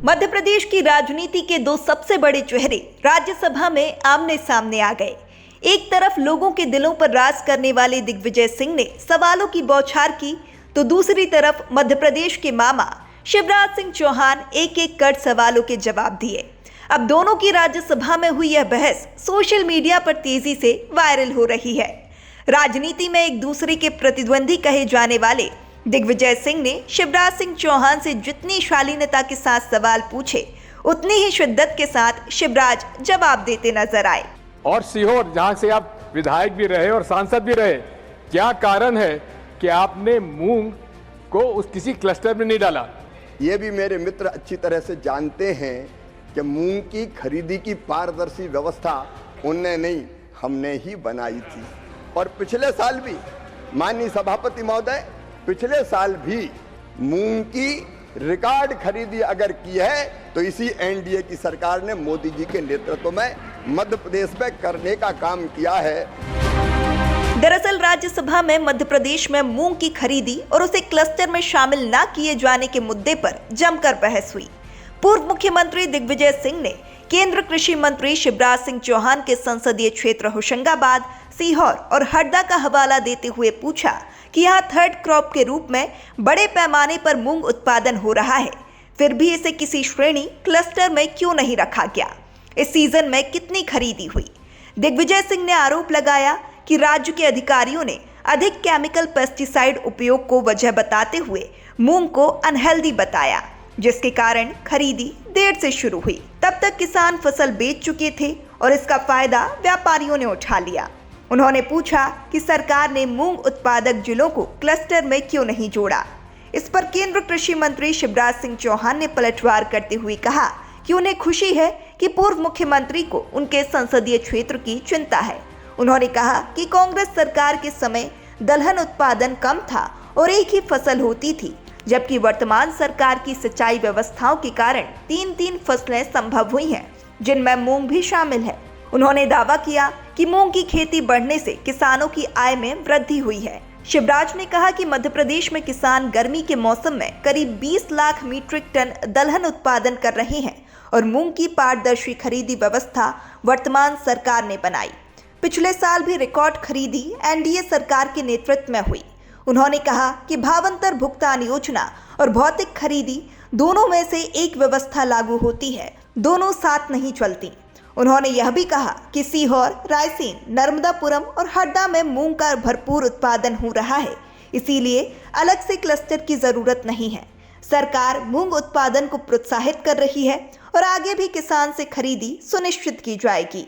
मध्य प्रदेश की राजनीति के दो सबसे बड़े चेहरे राज्यसभा में आमने सामने आ गए। एक तरफ लोगों के दिलों पर राज करने वाले दिग्विजय सिंह ने सवालों की बौछार की, तो दूसरी तरफ मध्य प्रदेश के मामा शिवराज सिंह चौहान एक एक कर सवालों के जवाब दिए। अब दोनों की राज्यसभा में हुई यह बहस सोशल मीडिया पर तेजी से वायरल हो रही है। राजनीति में एक दूसरे के प्रतिद्वंदी कहे जाने वाले दिग्विजय सिंह ने शिवराज सिंह चौहान से जितनी शालीनता के साथ सवाल पूछे, उतनी ही शिद्दत के साथ शिवराज जवाब देते नजर आए। और सीहोर, जहां से आप विधायक भी रहे और सांसद भी रहे, क्या कारण है कि आपने मूंग को उस किसी क्लस्टर में नहीं डाला? ये भी मेरे मित्र अच्छी तरह से जानते हैं कि मूंग की खरीदी की पारदर्शी व्यवस्था उनने नहीं, हमने ही बनाई थी। और पिछले साल भी माननीय सभापति महोदय, पिछले साल भी मूंग की रिकॉर्ड खरीदी अगर की है तो इसी एनडीए की सरकार ने मोदी जी के नेतृत्व में मध्य प्रदेश में करने का काम किया है। दरअसल राज्यसभा में मध्य प्रदेश में मूंग की खरीदी और उसे क्लस्टर में शामिल न किए जाने के मुद्दे पर जमकर बहस हुई। पूर्व मुख्यमंत्री दिग्विजय सिंह ने केंद्र कृषि मंत्री शिवराज सिंह चौहान के संसदीय क्षेत्र होशंगाबाद, सीहोर और हरदा का हवाला देते हुए पूछा कि यहाँ थर्ड क्रॉप के रूप में बड़े पैमाने पर मूंग उत्पादन हो रहा है, फिर भी इसे किसी श्रेणी क्लस्टर में क्यों नहीं रखा गया? इस सीजन में कितनी खरीदी हुई? दिग्विजय सिंह ने आरोप लगाया कि राज्य के अधिकारियों ने अधिक केमिकल पेस्टिसाइड उपयोग को वजह बताते हुए मूंग को अनहेल्दी बताया, जिसके कारण खरीदी देर से शुरू हुई। तब तक किसान फसल बेच चुके थे और इसका फायदा व्यापारियों ने उठा लिया। उन्होंने पूछा कि सरकार ने मूंग उत्पादक जिलों को क्लस्टर में क्यों नहीं जोड़ा। इस पर केंद्र कृषि मंत्री शिवराज सिंह चौहान ने पलटवार करते हुए कहा कि उन्हें खुशी है कि पूर्व मुख्यमंत्री को उनके संसदीय क्षेत्र की चिंता है। उन्होंने कहा कि कांग्रेस सरकार के समय दलहन उत्पादन कम था और एक ही फसल होती थी, जबकि वर्तमान सरकार की सिंचाई व्यवस्थाओं के कारण तीन फसलें संभव हुई हैं, जिनमें मूंग भी शामिल है। उन्होंने दावा किया कि मूंग की खेती बढ़ने से किसानों की आय में वृद्धि हुई है। शिवराज ने कहा कि मध्य प्रदेश में किसान गर्मी के मौसम में करीब 20 लाख मीट्रिक टन दलहन उत्पादन कर रहे हैं और मूंग की पारदर्शी खरीदी व्यवस्था वर्तमान सरकार ने बनाई। पिछले साल भी रिकॉर्ड खरीदी एनडीए सरकार के नेतृत्व में हुई। उन्होंने कहा कि भावांतर भुगतान योजना और भौतिक खरीदी दोनों में से एक व्यवस्था लागू होती है, दोनों साथ नहीं चलती। उन्होंने यह भी कहा कि सीहोर, रायसेन, नर्मदापुरम और हरदा में मूंग का भरपूर उत्पादन हो रहा है, इसीलिए अलग से क्लस्टर की जरूरत नहीं है। सरकार मूंग उत्पादन को प्रोत्साहित कर रही है और आगे भी किसान से खरीदी सुनिश्चित की जाएगी।